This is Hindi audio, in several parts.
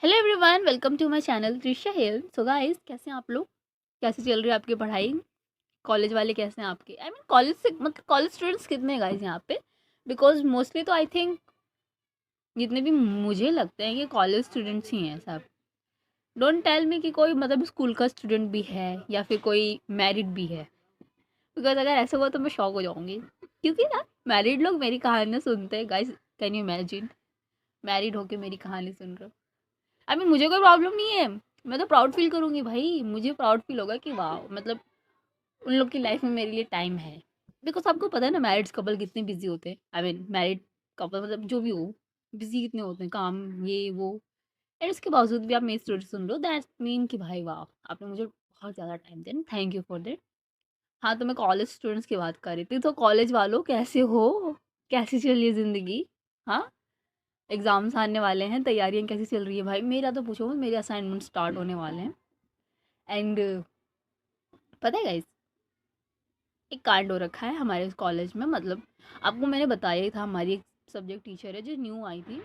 Hello everyone, welcome to my channel Trisha Hill. So guys, कैसे हैं आप लोग? कैसे चल रही है आपकी पढ़ाई? कॉलेज वाले कैसे हैं आपके? आई मीन कॉलेज से मतलब कॉलेज स्टूडेंट्स कितने हैं गाइस यहाँ पे? बिकॉज मोस्टली तो आई थिंक जितने भी मुझे लगते हैं कि कॉलेज स्टूडेंट्स ही हैं सब। डोंट टेल मी कि कोई मतलब स्कूल का स्टूडेंट भी है या फिर कोई मैरिड भी है। बिकॉज अगर ऐसा हुआ तो मैं शॉक हो जाऊंगी, क्योंकि ना मैरिड लोग मेरी कहानियाँ सुनते हैं guys. Can you imagine? Married होके मेरी कहानी सुन रहे हो। आई मीन मुझे कोई प्रॉब्लम नहीं है, मैं तो प्राउड फील करूँगी भाई। मुझे प्राउड फील होगा कि वाह, मतलब उन लोग की लाइफ में मेरे लिए टाइम है। बिकॉज आपको पता है ना मैरिड कपल कितने बिजी होते हैं। आई मीन मैरिड कपल मतलब जो भी हो, बिजी कितने होते हैं, काम ये वो। एंड उसके बावजूद भी आप मेरी story soon low, that mean कि भाई वाह, आपने मुझे बहुत ज़्यादा टाइम दिया। Thank you for that. हाँ, तो मैं कॉलेज स्टूडेंट्स की बात कर रही थी। तो कॉलेज वालों कैसे हो? कैसी चल रही है ज़िंदगी? हाँ, एग्ज़ाम्स आने वाले हैं, तैयारियाँ कैसी चल रही है भाई? मेरा तो पूछो मत, मेरे असाइनमेंट स्टार्ट होने वाले हैं। एंड पता है गाइस, एक कांड हो रखा है हमारे कॉलेज में। मतलब आपको मैंने बताया ही था, हमारी एक सब्जेक्ट टीचर है जो न्यू आई थी।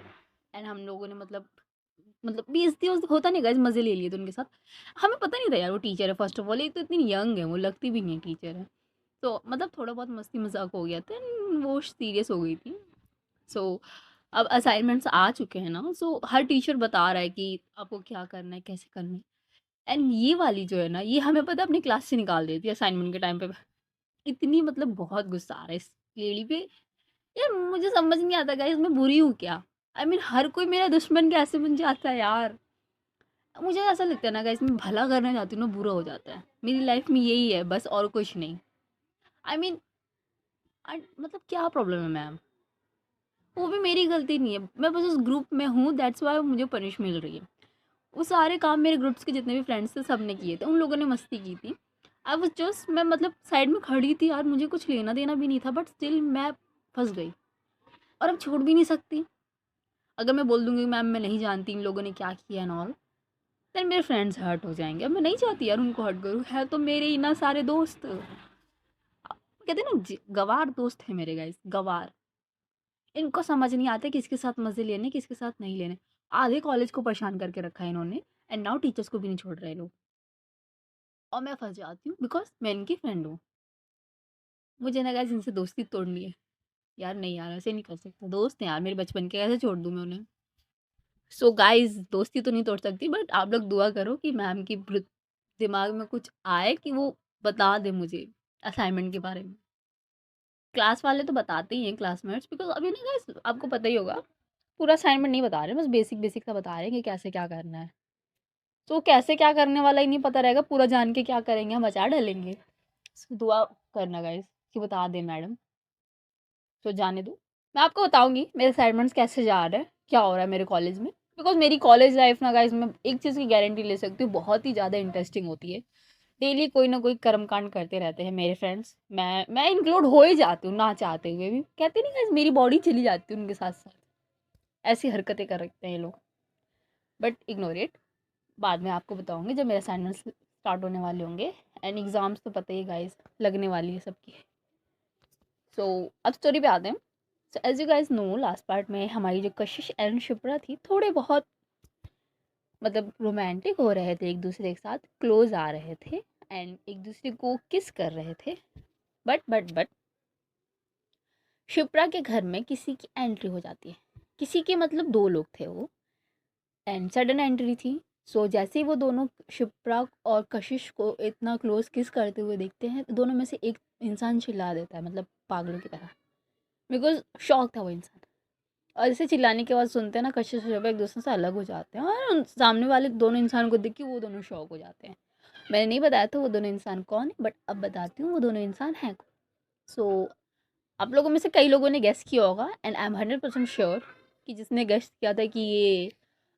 एंड हम लोगों ने मतलब बेइज्जती होता नहीं गाइस, मज़े ले लिए थे उनके साथ। हमें पता नहीं था यार वो टीचर है। फर्स्ट ऑफ ऑल एक तो इतनी यंग है, वो लगती भी नहीं है टीचर है। तो मतलब थोड़ा बहुत मस्ती मजाक हो गया था and वो सीरियस हो गई थी। सो अब असाइनमेंट्स आ चुके हैं ना, सो हर टीचर बता रहा है कि आपको क्या करना है, कैसे करना है। एंड ये वाली जो है ना, ये हमें पता है अपनी क्लास से निकाल देती है असाइनमेंट के टाइम पे। इतनी मतलब बहुत गुस्सा आ रहा है इस लेडी पे। यार मुझे समझ नहीं आता गाइस, मैं बुरी हूँ क्या? आई मीन हर कोई मेरा दुश्मन कैसे बन जाता है यार? मुझे ऐसा लगता है ना गाइस, मैं भला करने जाती हूँ ना, बुरा हो जाता है। मेरी लाइफ में यही है बस, और कुछ नहीं। आई मीन मतलब क्या प्रॉब्लम है मैम? वो भी मेरी गलती नहीं है, मैं बस उस ग्रुप में हूँ, दैट्स वाई मुझे पनिश मिल रही है। वो सारे काम मेरे ग्रुप्स के जितने भी फ्रेंड्स थे सब ने किए थे, उन लोगों ने मस्ती की थी। आई वाज जस्ट, मैं मतलब साइड में खड़ी थी यार, मुझे कुछ लेना देना भी नहीं था, बट स्टिल मैं फंस गई। और अब छोड़ भी नहीं सकती। अगर मैं बोल दूंगी मैम मैं नहीं जानती इन लोगों ने क्या किया एंड ऑल, देन मेरे फ्रेंड्स हर्ट हो जाएंगे। अब मैं नहीं चाहती यार उनको हर्ट करूँ, है तो मेरे ही ना सारे दोस्त। कहते हैं ना गवार दोस्त है मेरे गाइस, गवार। इनको समझ नहीं आता किसके साथ मजे लेने, किसके साथ नहीं लेने। आधे कॉलेज को परेशान करके रखा है इन्होंने। एंड नाउ टीचर्स को भी नहीं छोड़ रहे लोग। और मैं फंस जाती हूँ बिकॉज मैं इनकी फ्रेंड हूँ। मुझे ना गाइस इनसे दोस्ती तोड़नी है। यार नहीं यार, ऐसे नहीं कर सकता, दोस्त हैं यार मेरे बचपन के, कैसे छोड़ दूँ मैं उन्हें? सो गाइस, दोस्ती तो नहीं तोड़ सकती, बट आप लोग दुआ करो कि मैम की दिमाग में कुछ आए कि वो बता दे मुझे असाइनमेंट के बारे में। क्लास वाले तो बताते ही हैं, क्लासमेट्स, बिकॉज अभी ना गाइस आपको पता ही होगा, पूरा असाइनमेंट नहीं बता रहे, बस बेसिक बेसिक सा बता रहे हैं कि कैसे क्या करना है। तो कैसे क्या करने वाला ही नहीं पता रहेगा, पूरा जान के क्या करेंगे, हम अचार डालेंगे। So, दुआ करना गाइस कि बता दें मैडम। तो जाने दो, मैं आपको बताऊंगी मेरे असाइनमेंट्स कैसे जा रहे हैं, क्या हो रहा है मेरे कॉलेज में। बिकॉज मेरी कॉलेज लाइफ ना गाइस, मैं एक चीज़ की गारंटी ले सकती हूँ, बहुत ही ज़्यादा इंटरेस्टिंग होती है। डेली कोई ना कोई कर्मकांड करते रहते हैं मेरे फ्रेंड्स। मैं इंक्लूड हो ही जाती हूँ ना चाहते हुए भी। कहते नहीं गाइस, मेरी बॉडी चली जाती है उनके साथ साथ। ऐसी हरकतें कर रखते हैं ये लोग, बट इग्नोर इट। बाद में आपको बताऊंगी जब मेरे असाइनमेंट्स स्टार्ट होने वाले होंगे। एंड एग्ज़ाम्स तो पता ही गाइस लगने वाली है सबकी। सो अब स्टोरी पे आते हैं। So as you guys know, last part में हमारी जो कशिश एंड शिप्रा थी, थोड़े बहुत मतलब रोमांटिक हो रहे थे, एक दूसरे के साथ क्लोज आ रहे थे एंड एक दूसरे को किस कर रहे थे। बट शिप्रा के घर में किसी की एंट्री हो जाती है। किसी के मतलब दो लोग थे वो, एंड सडन एंट्री थी। सो जैसे ही वो दोनों शिप्रा और कशिश को इतना क्लोज किस करते हुए देखते हैं, दोनों में से एक इंसान चिल्ला देता है, मतलब पागलों की तरह। बिकॉज शॉक था वो इंसान। और इसे चिल्लाने के बाद सुनते हैं ना, कशिश और शिप्रा एक दूसरे से अलग हो जाते हैं, और उन सामने वाले दोनों इंसान को देख के वो दोनों शॉक हो जाते हैं। मैंने नहीं बताया था वो दोनों इंसान कौन है, बट अब बताती हूँ वो दोनों इंसान हैं कौन। सो आप लोगों में से कई लोगों ने गेस किया होगा, एंड आई एम 100% श्योर कि जिसने गेस किया था कि ये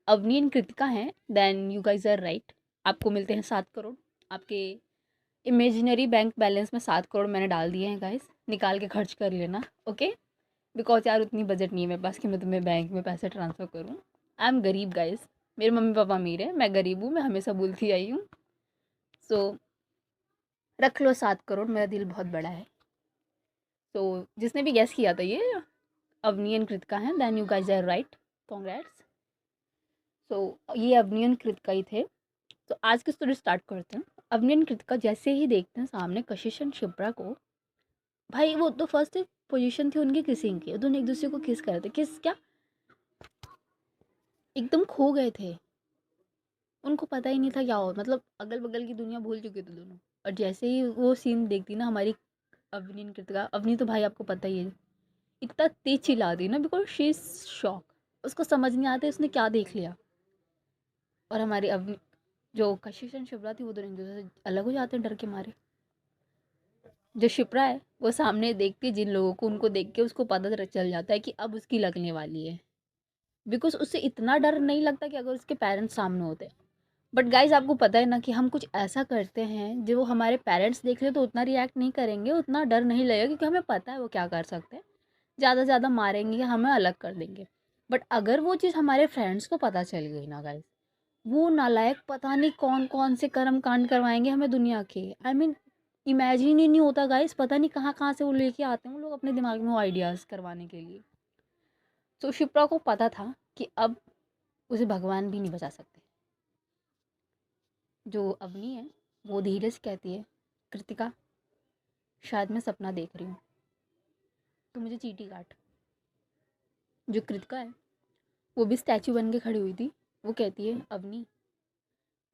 अवनी एंड कृतिका हैं, then you guys are right. आपको मिलते हैं 7 करोड़। आपके इमेजिनरी बैंक बैलेंस में 7 करोड़ मैंने डाल दिए हैं गाइस, निकाल के खर्च कर लेना, ओके? बिकॉज यार उतनी बजट नहीं है मेरे पास कि मैं तुम्हें बैंक में पैसे ट्रांसफ़र करूँ। आई एम गरीब गाइस। मेरे मम्मी पापा अमीर है, मैं गरीब हूँ, मैं हमेशा बोलती आई हूँ। सो रख लो 7 करोड़, मेरा दिल बहुत बड़ा है। तो जिसने भी गैस किया था ये अवनी एंड कृतिका हैं, then you guys are right. Congrats. So ये अवनी और कृतिका ही थे। तो आज की स्टोरी स्टार्ट करते हैं। अवनी और कृतिका जैसे ही देखते हैं सामने कशिश एंड शिप्रा को, भाई वो तो फर्स्ट पोजीशन थी उनकी किसिंग की, दोनों एक दूसरे को किस कर रहे थे। किस क्या, एकदम खो गए थे। उनको पता ही नहीं था क्या हो, मतलब अगल बगल की दुनिया भूल चुके थे दोनों। और जैसे ही वो सीन देखती ना हमारी अवनी एंड कृतिका, अवनी तो भाई आपको पता ही है, इतना तेज चिल्लाती ना बिकॉज शी इज शॉक, उसको समझ नहीं आता उसने क्या देख लिया। और हमारी अवनी, जो कशिश एंड शिप्रा थी, वो दोनों एक दूसरे से अलग हो जाते हैं डर के मारे। जो शिप्रा है वो सामने देखती है जिन लोगों को, उनको देख के उसको पता चल जाता है कि अब उसकी लगने वाली है। बिकॉज उससे इतना डर नहीं लगता कि अगर उसके पेरेंट्स सामने होते। बट गाइज आपको पता है ना कि हम कुछ ऐसा करते हैं जो हमारे पेरेंट्स देख ले तो उतना रिएक्ट नहीं करेंगे, उतना डर नहीं लगेगा, क्योंकि हमें पता है वो क्या कर सकते हैं। ज़्यादा से ज़्यादा मारेंगे या हमें अलग कर देंगे। बट अगर वो चीज़ हमारे फ्रेंड्स को पता चल गई ना गाइज, वो नालायक पता नहीं कौन कौन से कर्म कांड करवाएंगे हमें दुनिया के। आई मीन इमेजिन ही नहीं होता गाइस, पता नहीं कहाँ कहाँ से वो लेके आते हैं वो लोग अपने दिमाग में वो आइडियाज़ करवाने के लिए। तो शिप्रा को पता था कि अब उसे भगवान भी नहीं बचा सकते। जो अवनी है वो धीरे से कहती है, कृतिका शायद मैं सपना देख रही हूँ, तो मुझे चीटी काट। जो कृतिका है वो भी स्टैचू बन के खड़ी हुई थी। वो कहती है, अवनी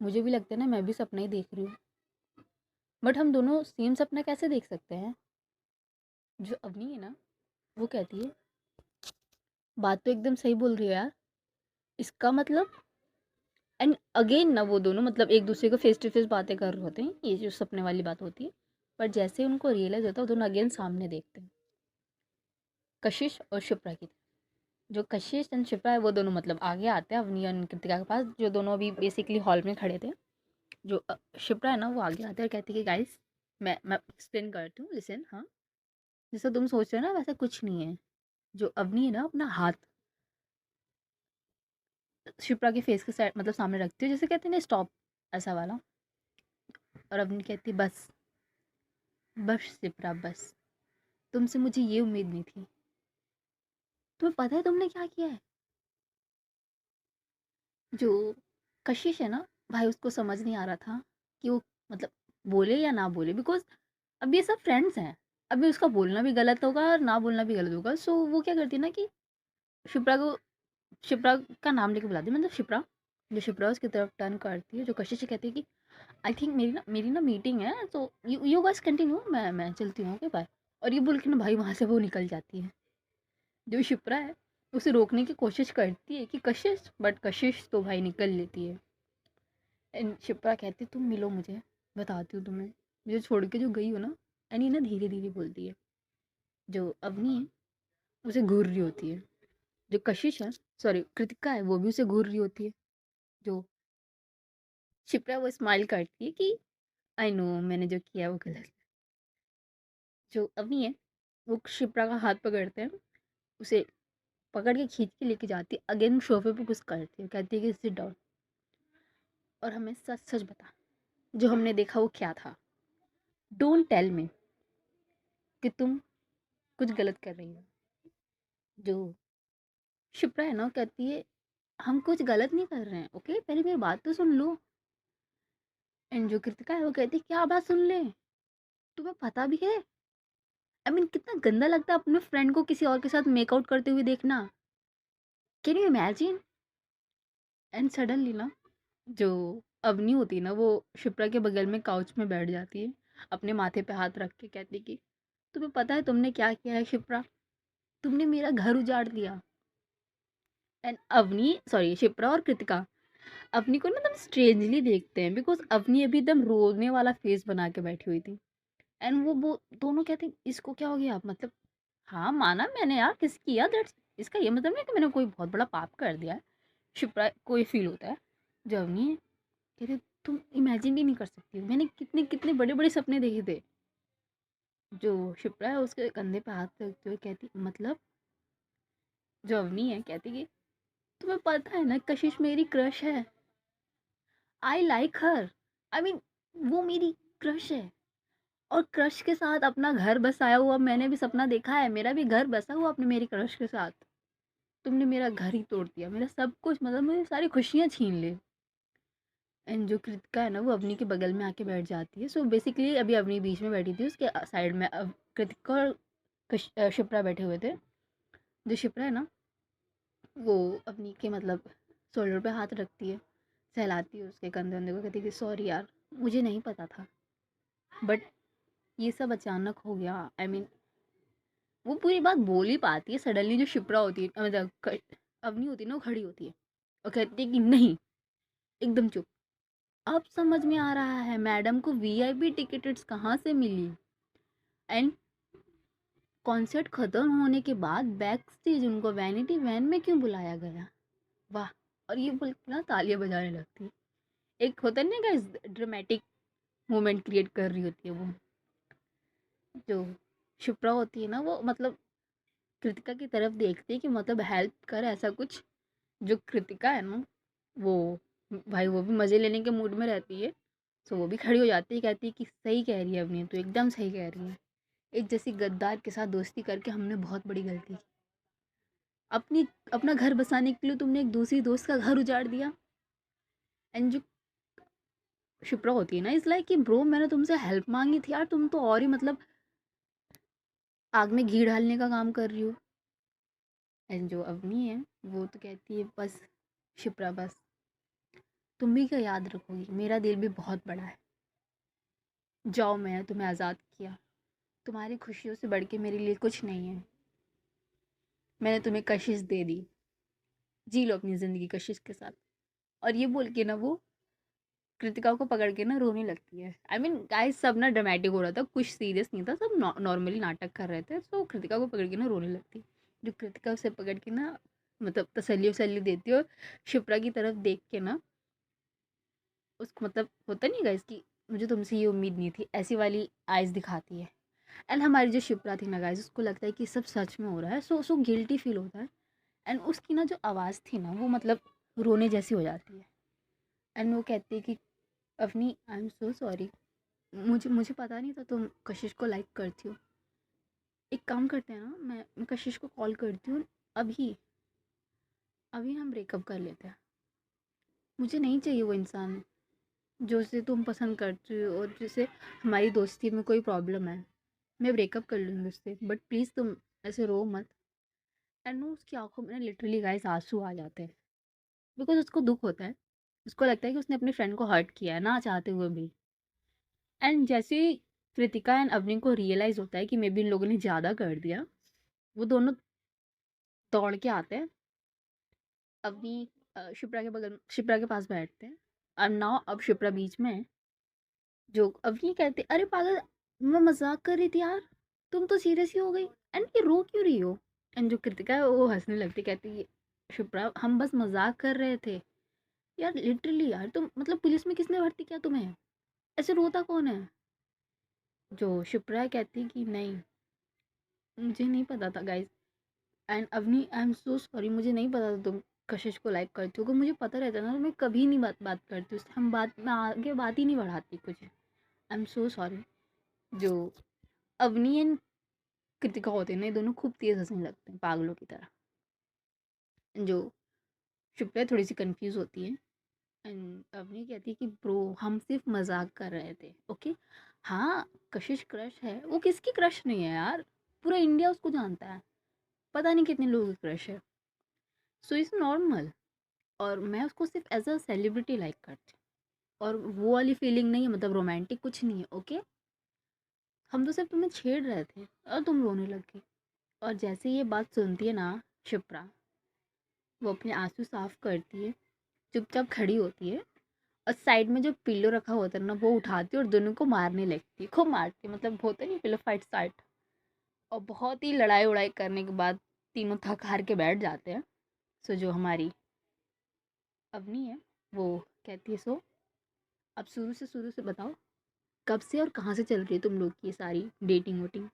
मुझे भी लगता है ना मैं भी सपना ही देख रही हूँ, बट हम दोनों सेम सपना कैसे देख सकते हैं। जो अवनी है ना वो कहती है, बात तो एकदम सही बोल रही है यार, इसका मतलब। एंड अगेन ना वो दोनों मतलब एक दूसरे को फेस टू फेस बातें कर रहे होते हैं, ये जो सपने वाली बात होती है। पर जैसे उनको रियलाइज होता है वो दोनों अगेन सामने देखते हैं, कशिश और शिप्रा की। जो कशिश एंड शिप्रा है वो दोनों मतलब आगे आते हैं अवनी और कृतिका के पास, जो दोनों अभी बेसिकली हॉल में खड़े थे। जो शिप्रा है ना वो आगे आते हैं और कहती है कि गाइस मैं एक्सप्लेन करती हूँ, लिसन। हाँ, जैसा तुम सोच रहे हो ना वैसा कुछ नहीं है। जो अवनी है ना अपना हाथ शिप्रा के फेस के साइड मतलब सामने रखती है, जैसे कहते हैं ना स्टॉप, ऐसा वाला। और अवनी कहती है, बस बस शिप्रा बस, तुमसे मुझे ये उम्मीद नहीं थी। तुम्हें पता है तुमने क्या किया है। जो कशिश है ना भाई, उसको समझ नहीं आ रहा था कि वो मतलब बोले या ना बोले, बिकॉज अब ये सब फ्रेंड्स हैं। अभी उसका बोलना भी गलत होगा और ना बोलना भी गलत होगा। सो वो क्या करती है ना कि शिप्रा को, शिप्रा का नाम लेके बुलाती है, मतलब शिप्रा। जो शिप्रा उसकी तरफ टर्न करती है, जो कशिश से कहती है कि आई थिंक मेरी ना मीटिंग है, तो यू गाइस कंटिन्यू, मैं चलती हूँ, ओके बाय। और ये बोल के ना भाई वहाँ से वो निकल जाती है। जो शिप्रा है उसे रोकने की कोशिश करती है कि कशिश, बट कशिश तो भाई निकल लेती है। एंड शिप्रा कहती है, तुम मिलो मुझे, बताती हूँ तुम्हें, मुझे छोड़ के जो गई हो ना। एंड ये ना धीरे धीरे बोलती है। जो अवनी है उसे घूर रही होती है। जो कशिश है, सॉरी कृतिका है, वो भी उसे घूर रही होती है। जो शिप्रा वो स्माइल करती है कि आई नो मैंने जो किया वो गलत है। जो अवनी है वो शिप्रा का हाथ पकड़ते हैं, उसे पकड़ के खींच के लेके जाती है, अगेन सोफे पे कुछ करती है, कहती है कि सिट डाउन और हमें सच सच बता, जो हमने देखा वो क्या था। डोंट टेल मी कि तुम कुछ गलत कर रही हो। जो शिप्रा है ना कहती है, हम कुछ गलत नहीं कर रहे हैं, ओके पहले मेरी बात तो सुन लो। एंड जो कृतिका है वो कहती है, क्या बात सुन ले, तुम्हें पता भी है। आई मीन कितना गंदा लगता है अपने फ्रेंड को किसी और के साथ मेकआउट करते हुए देखना। Can you imagine. And suddenly ना जो अवनी होती है ना वो शिप्रा के बगल में काउच में बैठ जाती है, अपने माथे पे हाथ रख के कहती कि तुम्हें पता है तुमने क्या किया है शिप्रा, तुमने मेरा घर उजाड़ दिया। एंड अवनी, सॉरी शिप्रा और कृतिका अवनी को ना एकदम स्ट्रेंजली देखते हैं, बिकॉज अवनी अभी एकदम रोने वाला फेस बना के बैठी हुई थी। एंड वो दोनों कहते हैं, इसको क्या हो गया आप मतलब। हाँ माना मैंने यार किस किया, दैट्स इसका ये मतलब नहीं कि मैंने कोई बहुत बड़ा पाप कर दिया है। शिप्रा को ये फील होता है। जो अवनी है कहते, तुम इमेजिन भी नहीं कर सकती मैंने कितने कितने बड़े बड़े सपने देखे थे। जो शिप्रा है उसके कंधे पे हाथ रखते हुए कहती, मतलब। जो अवनी है कहती कि तुम्हें पता है ना कशिश मेरी क्रश है, I like her. I mean वो मेरी क्रश है। और क्रश के साथ अपना घर बसाया हुआ मैंने भी सपना देखा है, मेरा भी घर बसा हुआ अपने मेरी क्रश के साथ। तुमने मेरा घर ही तोड़ दिया, मेरा सब कुछ, मतलब मेरी सारी खुशियाँ छीन ली। एंड जो कृतिका है ना वो अवनी के बगल में आके बैठ जाती है। सो बेसिकली अभी अवनी बीच में बैठी थी, उसके साइड में कृतिका और शिप्रा बैठे हुए थे। जो शिप्रा है ना वो अवनी के मतलब शोल्डर पे हाथ रखती है, सहलाती है उसके कंधे वंधे को, कहती है कि सॉरी यार मुझे नहीं पता था, बट ये सब अचानक हो गया। आई मीन वो पूरी बात बोल ही पाती है, सडनली जो शिप्रा होती है मतलब अवनी होती है ना वो खड़ी होती है और कहती है कि नहीं, एकदम चुप। अब समझ में आ रहा है मैडम को वीआईपी टिकट्स कहाँ से मिली। एंड कॉन्सर्ट खत्म होने के बाद बैक स्टेज उनको वैनिटी वैन में क्यों बुलाया गया। वाह। और ये बोल के ना तालियां बजाने लगती है। एक होता नहीं गाइस, ड्रामेटिक मोमेंट क्रिएट कर रही होती है वो। जो शिप्रा होती है ना वो मतलब कृतिका की तरफ देखती है कि मतलब हेल्प कर ऐसा कुछ। जो कृतिका है ना वो भाई वो भी मज़े लेने के मूड में रहती है। सो वो भी खड़ी हो जाती है, कहती है कि सही कह रही है अवनी, तो एकदम सही कह रही है। एक जैसी गद्दार के साथ दोस्ती करके हमने बहुत बड़ी गलती की। अपनी अपना घर बसाने के लिए तुमने एक दूसरी दोस्त का घर उजाड़ दिया। एंड जो शिप्रा होती है ना इस लाइक कि ब्रो मैंने तुमसे हेल्प मांगी थी यार, तुम तो और ही मतलब आग में घी डालने का काम कर रही हो। एंड जो अवनी है वो तो कहती है बस शिप्रा बस, तुम भी क्या याद रखोगी, मेरा दिल भी बहुत बड़ा है। जाओ, मैंने तुम्हें आज़ाद किया, तुम्हारी खुशियों से बढ़ के मेरे लिए कुछ नहीं है। मैंने तुम्हें कशिश दे दी, जी लो अपनी ज़िंदगी कशिश के साथ। और ये बोल के ना वो कृतिका को पकड़ के ना रोने लगती है। आई मीन गाइस सब ना ड्रामेटिक हो रहा था, कुछ सीरियस नहीं था, सब नॉर्मली नाटक कर रहे थे। तो कृतिका को पकड़ के ना रोने लगती। जो कृतिका उसे पकड़ के ना मतलब तसल्ली वसल्ली देती है और शिप्रा की तरफ देख के ना उसको मतलब होता नहीं गाइस कि मुझे तुमसे ये उम्मीद नहीं थी, ऐसी वाली आइज़ दिखाती है। एंड हमारी जो शिप्रा थी ना गाइस उसको लगता है कि सब सच में हो रहा है। सो गिल्टी फील होता है। एंड उसकी ना जो आवाज़ थी ना वो मतलब रोने जैसी हो जाती है। एंड वो कहती है कि Avni I am so sorry, मुझे मुझे पता नहीं था तुम कशिश को लाइक करती हो। एक काम करते हैं ना, मैं कशिश को कॉल करती हूँ अभी, अभी हम ब्रेकअप कर लेते हैं। मुझे नहीं चाहिए वो इंसान जो उसे तुम पसंद करती हो और जिसे हमारी दोस्ती में कोई प्रॉब्लम है। मैं ब्रेकअप कर लूँगी उससे, बट प्लीज़ तुम ऐसे रो मत। एंड वो उसकी आंखों में लिटरली गाइस आंसू आ जाते हैं, बिकॉज उसको दुख होता है। उसको लगता है कि उसने अपने फ्रेंड को हर्ट किया है ना चाहते हुए भी। एंड जैसे ही कृतिका एंड अवनी को रियलाइज़ होता है कि मे बी इन लोगों ने ज़्यादा कर दिया, वो दोनों दौड़ के आते हैं। अवनी शिप्रा के बगल शिप्रा के पास बैठते हैं। अब नाउ अब शिप्रा बीच में है। जो अवनी कहते अरे पागल, मैं मजाक कर रही थी यार, तुम तो सीरियस ही हो गई। एंड ये रो क्यों रही हो। एंड जो कृतिका है वो हंसने लगती, कहती शिप्रा हम बस मजाक कर रहे थे यार, लिटरली यार तुम मतलब पुलिस में किसने भर्ती किया तुम्हें, ऐसे रोता कौन है। जो शिप्रा कहती कि नहीं मुझे नहीं पता था guys. And Avni I am so sorry, मुझे नहीं पता था तुम कशिश को लाइक करती हो, अगर मुझे पता रहता ना तो मैं कभी नहीं बात करती उससे, हम बात में आगे बात ही नहीं बढ़ाती कुछ। आई एम सो सॉरी। जो अवनी एंड कृतिका होते हैं ना ये दोनों खूब तेज हंसने लगते हैं पागलों की तरह। जो शिप्रा थोड़ी सी कंफ्यूज होती है। एंड अवनी कहती है कि ब्रो हम सिर्फ मजाक कर रहे थे, ओके। हाँ कशिश क्रश है, वो किसकी क्रश नहीं है यार, पूरा इंडिया उसको जानता है, पता नहीं कितने लोगों की क्रश है। So it's normal. और मैं उसको सिर्फ एज अ सेलिब्रिटी लाइक करती हूँ, और वो वाली फीलिंग नहीं है, मतलब रोमांटिक कुछ नहीं है, ओके। हम तो सिर्फ तुम्हें छेड़ रहे थे और तुम रोने लग गई। और जैसे ये बात सुनती है ना शिप्रा, वो अपने आंसू साफ करती है, चुपचाप खड़ी होती है और साइड में जो पिल्लो रखा होता है ना वो उठाती है और दोनों को मारने लगती है, खूब मारती है, मतलब होता नहीं पिल्लो फाइट स्टार्ट। और बहुत ही लड़ाई उड़ाई करने के बाद तीनों थक हार के बैठ जाते हैं। सो जो हमारी अवनी है वो कहती है सो अब शुरू से बताओ कब से और कहाँ से चल रही है तुम लोग की ये सारी डेटिंग वोटिंग।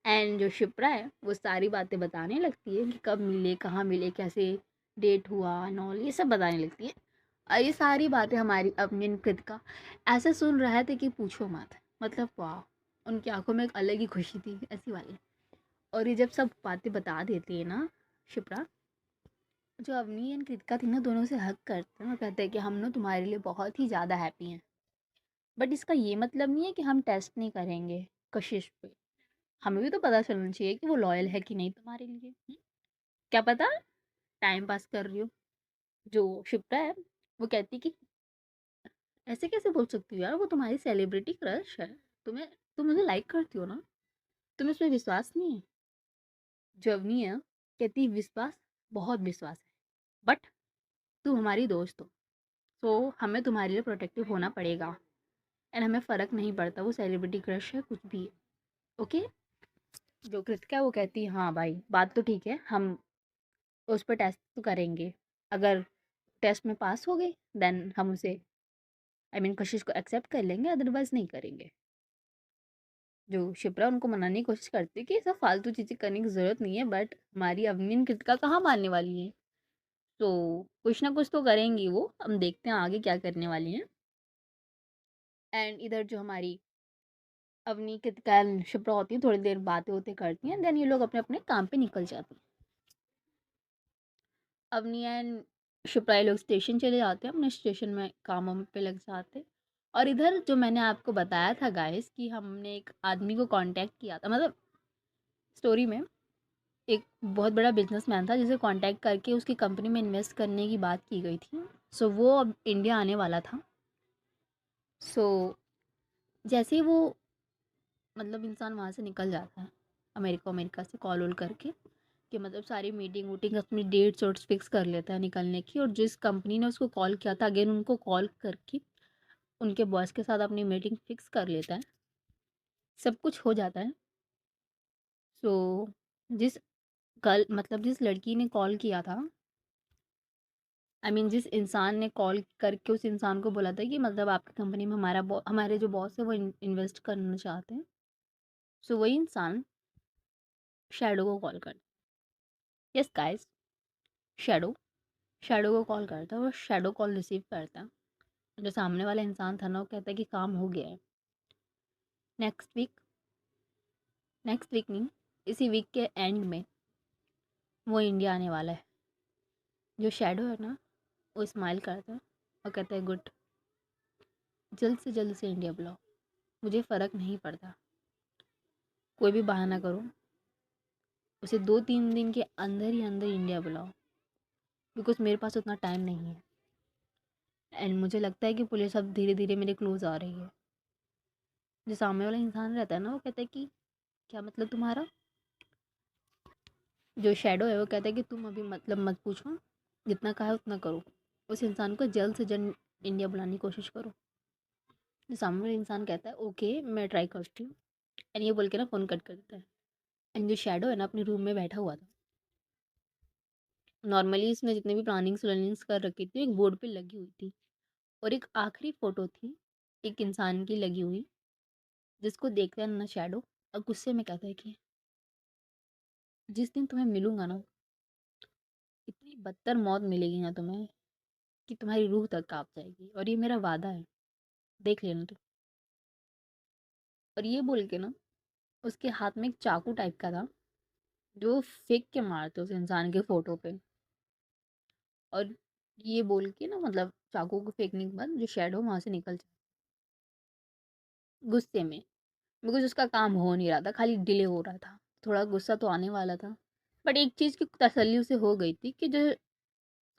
एंड जो शिप्रा है वो सारी बातें बताने लगती है कि कब मिले कहाँ मिले कैसे डेट हुआ नॉल, ये सब बताने लगती है। और ये सारी बातें हमारी अपनी कृतिका ऐसे सुन रहे थे कि पूछो मत, मतलब वाह, उनकी आंखों में एक अलग ही खुशी थी ऐसी वाली। और ये जब सब बातें बता देती है ना शिप्रा, जो अवनी एंड कृतिका थी ना, दोनों से हग करते हैं और कहते हैं कि हम ना तुम्हारे लिए बहुत ही ज़्यादा हैप्पी हैं। बट इसका ये मतलब नहीं है कि हम टेस्ट नहीं करेंगे कशिश पे। हमें भी तो पता चलना चाहिए कि वो लॉयल है कि नहीं तुम्हारे लिए। क्या पता टाइम पास कर रही हो। जो शिप्रा है वो कहती कि ऐसे कैसे बोल सकती हो यार, वो तुम्हारी सेलिब्रिटी क्रश है। तुम मुझे लाइक करती हो ना, तुम्हें उस पर विश्वास नहीं है। जो अवनी है कहती विश्वास, बहुत विश्वास है, बट तुम हमारी दोस्त हो, तो हमें तुम्हारे लिए प्रोटेक्टिव होना पड़ेगा। एंड हमें फ़र्क नहीं पड़ता वो सेलिब्रिटी क्रश है कुछ भी है। ओके। जो कृतिका है वो कहती है हाँ भाई बात तो ठीक है, हम उस पर टेस्ट तो करेंगे। अगर टेस्ट में पास हो गए देन हम उसे कशिश को एक्सेप्ट कर लेंगे, अदरवाइज नहीं करेंगे। जो शिप्रा उनको मनाने की कोशिश करती है कि सब फालतू चीज़ें करने की ज़रूरत नहीं है, बट हमारी अवनी कृतिका कहाँ मानने वाली है। तो कुछ ना कुछ तो करेंगी वो, हम देखते हैं आगे क्या करने वाली हैं। एंड इधर जो हमारी अवनी कृतिका एंड शिप्रा होती है, थोड़ी देर बातें होते करती हैं, देन ये लोग अपने अपने काम पे निकल जाते हैं। अवनी एंड शिप्रा ये लोग स्टेशन चले जाते हैं, अपने स्टेशन में कामों पे लग जाते हैं। और इधर जो मैंने आपको बताया था गाइस कि हमने एक आदमी को कांटेक्ट किया था, मतलब स्टोरी में एक बहुत बड़ा बिजनेसमैन था जिसे कांटेक्ट करके उसकी कंपनी में इन्वेस्ट करने की बात की गई थी। सो वो अब इंडिया आने वाला था। सो जैसे ही वो मतलब इंसान वहाँ से निकल जाता है, अमेरिका अमेरिका से कॉल वॉल करके कि मतलब सारी मीटिंग वूटिंग अपनी डेट्स और फिक्स कर लेता है निकलने की। और जिस कंपनी ने उसको कॉल किया था अगेन उनको कॉल करके उनके बॉस के साथ अपनी मीटिंग फिक्स कर लेता है। सब कुछ हो जाता है। सो जिस जिस लड़की ने कॉल किया था, जिस इंसान ने कॉल करके उस इंसान को बोला था कि मतलब आपकी कंपनी में हमारे जो बॉस है वो इन्वेस्ट करना चाहते हैं। सो वही इंसान शैडो को कॉल करता है। यस गाइस, शैडो शैडो को कॉल करता है और शैडो कॉल रिसीव करता है। जो सामने वाला इंसान था ना वो कहता है कि काम हो गया है। नेक्स्ट वीक, नेक्स्ट वीक नहीं, इसी वीक के एंड में वो इंडिया आने वाला है। जो शैडो है ना वो स्माइल करता है और कहता है गुड, जल्द से जल्द से इंडिया बुलाओ, मुझे फ़र्क नहीं पड़ता, कोई भी बहाना करो, उसे 2-3 दिन के अंदर ही अंदर इंडिया बुलाओ, बिकॉज़ मेरे पास उतना टाइम नहीं है। एंड मुझे लगता है कि पुलिस अब धीरे धीरे मेरे क्लोज आ रही है। जो सामने वाला इंसान रहता है ना वो कहता है कि क्या मतलब तुम्हारा। जो शैडो है वो कहता है कि तुम अभी मतलब मत पूछो, जितना कहा है उतना करो, उस इंसान को जल्द से जल्द इंडिया बुलाने की कोशिश करो। जो सामने वाला इंसान कहता है ओके मैं ट्राई करती हूँ, एंड ये बोल के ना फ़ोन कट कर देता है। एंड जो शैडो है ना अपने रूम में बैठा हुआ था। नॉर्मली इसने जितने भी प्लानिंग्स व्लानिंग्स कर रखी थी एक बोर्ड पे लगी हुई थी, और एक आखिरी फ़ोटो थी एक इंसान की लगी हुई, जिसको देखता है ना शैडो और गुस्से में कहता है कि जिस दिन तुम्हें मिलूंगा ना इतनी बदतर मौत मिलेगी ना तुम्हें कि तुम्हारी रूह तक काँप जाएगी, और ये मेरा वादा है, देख लेना तुम। और ये बोल के ना उसके हाथ में एक चाकू टाइप का था जो फेंक के मारते उस इंसान के फ़ोटो पे। और ये बोल के ना मतलब चाकू को फेंकने के बाद जो शैडो वहाँ से निकल जाए गुस्से में, बिकॉज़ उसका काम हो नहीं रहा था, खाली डिले हो रहा था। थोड़ा गुस्सा तो आने वाला था, बट एक चीज़ की तसल्ली उसे हो गई थी कि जो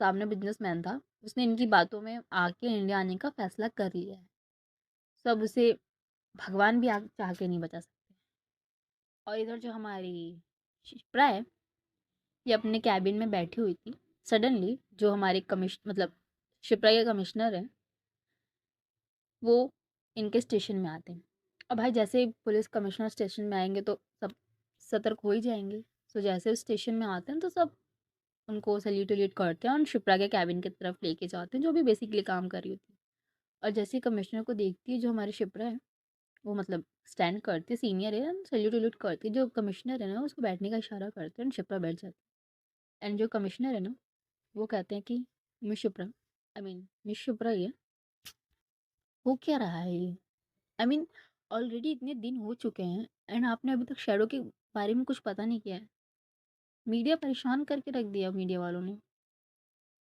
सामने बिज़नेसमैन था, उसने इनकी बातों में आके इंडिया आने का फ़ैसला कर लिया है। सब उसे भगवान भी चाह के नहीं बचा सकते। और इधर जो हमारी शिप्रा है, ये अपने कैबिन में बैठी हुई थी। सडनली जो हमारे शिप्रा के कमिश्नर हैं, वो इनके स्टेशन में आते हैं। और भाई जैसे ही पुलिस कमिश्नर स्टेशन में आएँगे तो सब सतर्क हो ही जाएँगे। सो जैसे वो स्टेशन में आते हैं तो सब उनको सैल्यूट वैल्यूट करते हैं और शिप्रा के कैबिन की तरफ लेके जाते हैं, जो भी बेसिकली काम कर रही होती है। और जैसे ही कमिश्नर को देखती है जो हमारी शिप्रा है, वो मतलब स्टैंड करती है, सीनियर है, सैल्यूट वैल्यूट करती है। जो कमिश्नर है ना उसको बैठने का इशारा करते हैं एंड शिप्रा बैठ जाती है। एंड जो कमिश्नर है ना वो कहते हैं कि मिस शिप्रा, मिस शिप्रा ये हो क्या रहा है ये? आई मीन ऑलरेडी इतने दिन हो चुके हैं एंड आपने अभी तक शैडो के बारे में कुछ पता नहीं किया है। मीडिया परेशान करके रख दिया मीडिया वालों ने।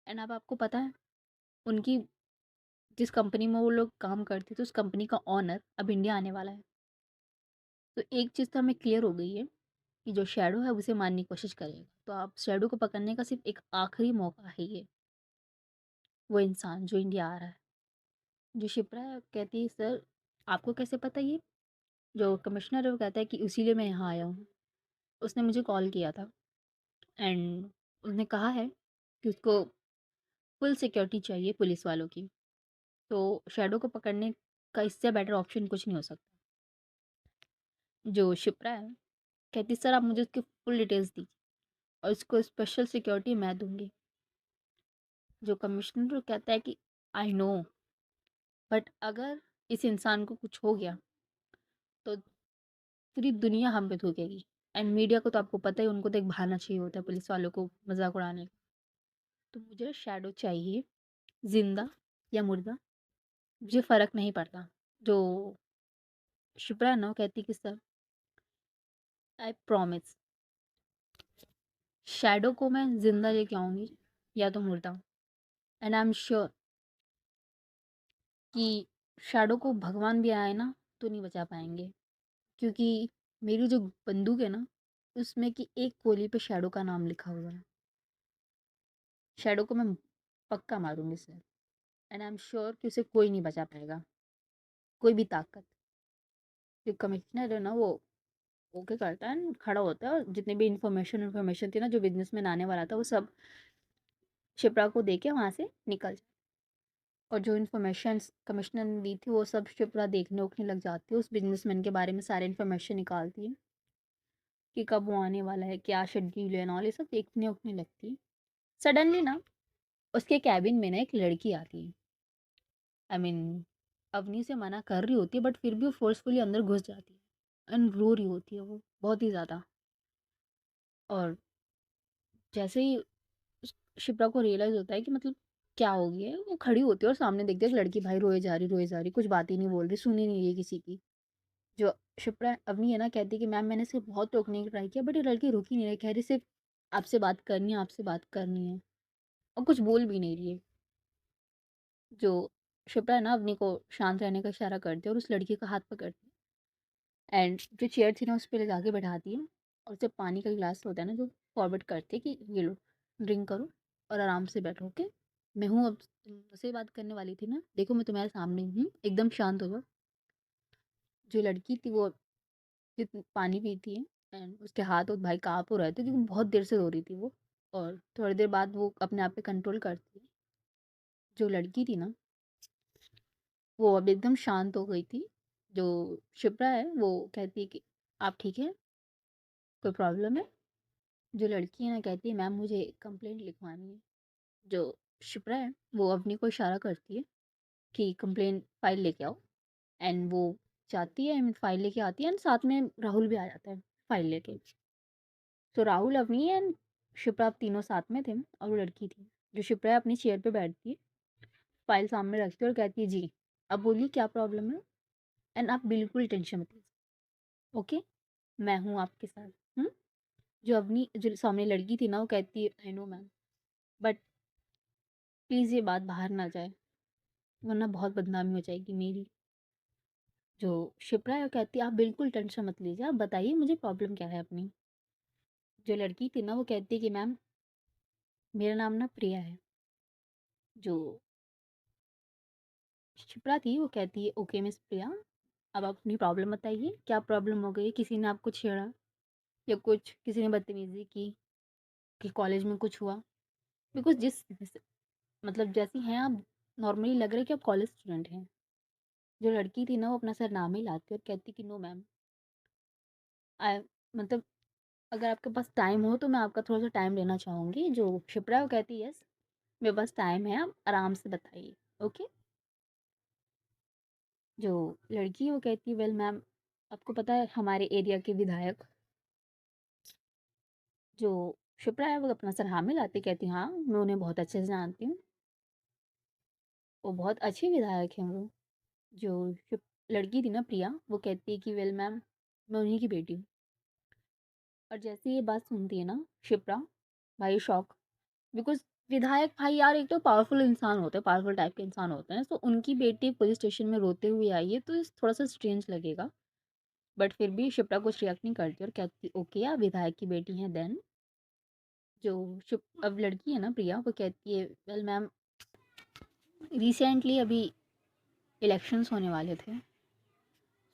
एंड अब आपको पता है उनकी जिस कंपनी में वो लोग काम करते थे उस कंपनी का ओनर अब इंडिया आने वाला है। तो एक चीज़ तो हमें क्लियर हो गई है कि जो शैडो है उसे मारने की कोशिश करेगा। तो आप शैडो को पकड़ने का सिर्फ एक आखिरी मौका है ये, वो इंसान जो इंडिया आ रहा है। जो शिप्रा है कहती है सर आपको कैसे पता ये? जो कमिश्नर है वो कहता है कि इसीलिए मैं यहाँ आया हूँ। उसने मुझे कॉल किया था एंड उसने कहा है कि उसको फुल सिक्योरिटी चाहिए पुलिस वालों की। तो शैडो को पकड़ने का इससे बेटर ऑप्शन कुछ नहीं हो सकता। जो शिप्रा है कहती सर आप मुझे उसकी फुल डिटेल्स दीजिए और उसको स्पेशल सिक्योरिटी मैं दूंगी। जो कमिश्नर कहता है कि आई नो, बट अगर इस इंसान को कुछ हो गया तो पूरी दुनिया हम पे थूकेगी। एंड मीडिया को तो आपको पता ही, उनको तो एक बहाना चाहिए होता है पुलिस वालों को मजाक उड़ाने का। तो मुझे शैडो चाहिए, जिंदा या मुर्दा मुझे फ़र्क नहीं पड़ता। जो शिप्रा है ना वो कहती कि सर आई प्रॉमिस शैडो को मैं जिंदा लेके आऊंगी या तो मुर्दा। एंड आई एम श्योर कि शैडो को भगवान भी आए ना तो नहीं बचा पाएंगे, क्योंकि मेरी जो बंदूक है ना उसमें कि एक गोली पे शैडो का नाम लिखा हुआ है। शैडो को मैं पक्का मारूंगी sir. And I am sure कि उसे कोई नहीं बचा पाएगा, कोई भी ताकत। जो कमिश्नर है ना वो ओके करता है, खड़ा होता है और जितने भी इंफॉर्मेशन थी ना जो बिजनेसमैन आने वाला था वो सब शिप्रा को दे के वहाँ से निकल जाए। और जो इन्फॉर्मेशन कमिश्नर ने दी थी वो सब शिप्रा देखने उखने लग जाती है, उस बिजनेसमैन के बारे में सारे इन्फॉर्मेशन निकालती है कि कब वो आने वाला है, क्या शेड्यूल है, और ये सब देखने उखने लगती है। सडनली ना उसके कैबिन में ना एक लड़की आती है। आई मीन अवनी से मना कर रही होती है बट फिर भी वो फोर्सफुली अंदर घुस जाती है एंड रो रही होती है वो बहुत ही ज़्यादा। और जैसे ही शिप्रा को रियलाइज होता है कि मतलब क्या हो गया है, वो खड़ी होती है और सामने देखती है एक लड़की, भाई रोए जा रही कुछ बात ही नहीं बोल रही, सुनी नहीं रही किसी की। जो शिप्रा अवनी है ना कहती है कि मैम मैंने सिर्फ बहुत रोकने की ट्राई किया बट ये लड़की रुक ही नहीं रही, कह रही सिर्फ आपसे बात करनी है, आपसे बात करनी है, और कुछ बोल भी नहीं रही है। जो शिप्रा है ना अवनी को शांत रहने का इशारा करती है और उस लड़की का हाथ पकड़ती है एंड जो चेयर थी ना उस पर ले जाके बैठाती है और जब पानी का गिलास होता है ना जो फॉरवर्ड करती है कि ये लो ड्रिंक करो और आराम से बैठो, ओके? मैं हूँ, अब तुम मुझसे बात करने वाली थी ना, देखो मैं तुम्हारे सामने ही हूँ, एकदम शांत हो जाओ। जो लड़की थी वो पानी पीती है एंड उसके हाथ और भाई काँप हो रहे थे क्योंकि बहुत देर से रो रही थी वो। और थोड़ी देर बाद वो अपने आप पे कंट्रोल करती है। जो लड़की थी ना वो अब एकदम शांत हो गई थी। जो शिप्रा है वो कहती है कि आप ठीक है, कोई प्रॉब्लम है? जो लड़की है ना कहती है मैम मुझे कंप्लेंट लिखवानी है। जो शिप्रा है वो अपनी को इशारा करती है कि कंप्लेंट फाइल लेके आओ एंड वो जाती है एंड फाइल लेके आती है एंड साथ में राहुल भी आ जाता है फाइल लेके। तो राहुल अवनी एंड शिप्रा तीनों साथ में थे और वो लड़की थी। जो शिप्रा अपनी चेयर पे बैठती है, फाइल सामने रखती है और कहती है जी अब बोलिए क्या प्रॉब्लम है, एंड आप बिल्कुल टेंशन मत लीजिए, ओके? मैं हूँ आपके साथ। हम्म। जो अवनी जो सामने लड़की थी ना वो कहती है I know ma'am, but please ये बात बाहर ना जाए वरना बहुत बदनामी हो जाएगी मेरी। जो शिप्रा है वो कहती है आप बिल्कुल टेंशन मत लीजिए, आप बताइए मुझे प्रॉब्लम क्या है अपनी। जो लड़की थी ना वो कहती है कि मैम मेरा नाम ना प्रिया है। जो शिप्रा थी वो कहती है ओके मिस प्रिया, अब आप अपनी प्रॉब्लम बताइए, क्या प्रॉब्लम हो गई, किसी ने आपको छेड़ा या कुछ किसी ने बदतमीजी की कि कॉलेज में कुछ हुआ? बिकॉज मतलब जैसी हैं आप नॉर्मली लग रहा है कि आप कॉलेज स्टूडेंट हैं। जो लड़की थी ना वो अपना सर नाम ही लाती और कहती कि नो मैम, आई मतलब अगर आपके पास टाइम हो तो मैं आपका थोड़ा सा टाइम लेना चाहूँगी। जो शिप्रा है वो कहती यस मेरे पास टाइम है, आप आराम से बताइए, ओके? जो लड़की है वो कहती है वेल मैम आपको पता है हमारे एरिया के विधायक। जो शिप्रा है वो अपना सर हाँ मिलाती कहती हाँ मैं उन्हें बहुत अच्छे से जानती हूँ, वो बहुत अच्छे विधायक हैं वो। जो लड़की थी ना प्रिया वो कहती है कि वेल मैम मैं उन्हीं की बेटी हूँ। और जैसे ये बात सुनती है ना शिप्रा, भाई शॉक, बिकॉज विधायक भाई यार एक तो पावरफुल इंसान होते हैं, पावरफुल टाइप के इंसान होते हैं, तो उनकी बेटी पुलिस स्टेशन में रोते हुए आई है तो ये थोड़ा सा स्ट्रेंज लगेगा। बट फिर भी शिप्रा कुछ रिएक्ट नहीं करती और कहती ओके यार विधायक की बेटी है। देन जो शिप अब लड़की है ना प्रिया, वो कहती है वेल मैम, रिसेंटली अभी इलेक्शंस होने वाले थे,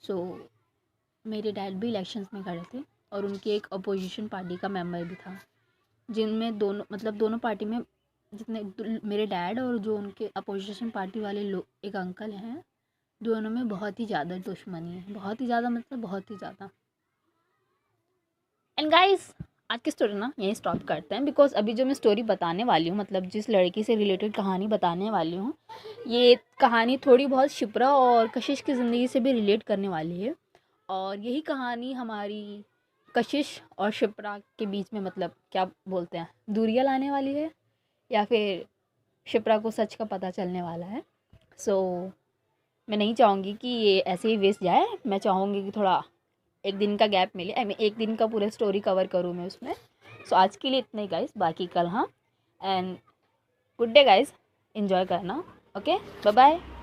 सो मेरे डैड भी इलेक्शंस में खड़े थे और उनकी एक अपोजिशन पार्टी का मेंबर भी था, जिनमें दोनों मतलब दोनों पार्टी में जितने मेरे डैड और जो उनके अपोजिशन पार्टी वाले लोग एक अंकल हैं, दोनों में बहुत ही ज़्यादा दुश्मनी है, बहुत ही ज़्यादा मतलब बहुत ही ज़्यादा। एंड गाइस आज की स्टोरी ना यहीं स्टॉप करते हैं, बिकॉज अभी जो मैं स्टोरी बताने वाली हूँ, मतलब जिस लड़की से रिलेटेड कहानी बताने वाली हूँ, ये कहानी थोड़ी बहुत शिप्रा और कशिश की ज़िंदगी से भी रिलेट करने वाली है। और यही कहानी हमारी कशिश और शिप्रा के बीच में मतलब क्या बोलते हैं, दूरियां लाने वाली है, या फिर शिप्रा को सच का पता चलने वाला है। सो मैं नहीं चाहूँगी कि ये ऐसे ही वेस्ट जाए, मैं चाहूँगी कि थोड़ा एक दिन का गैप मिले, आई मीन एक दिन का पूरा स्टोरी कवर करूँ मैं उसमें। सो आज के लिए इतना ही गाइस, बाकी कल हाँ। And good day guys, enjoy करना। Okay bye bye.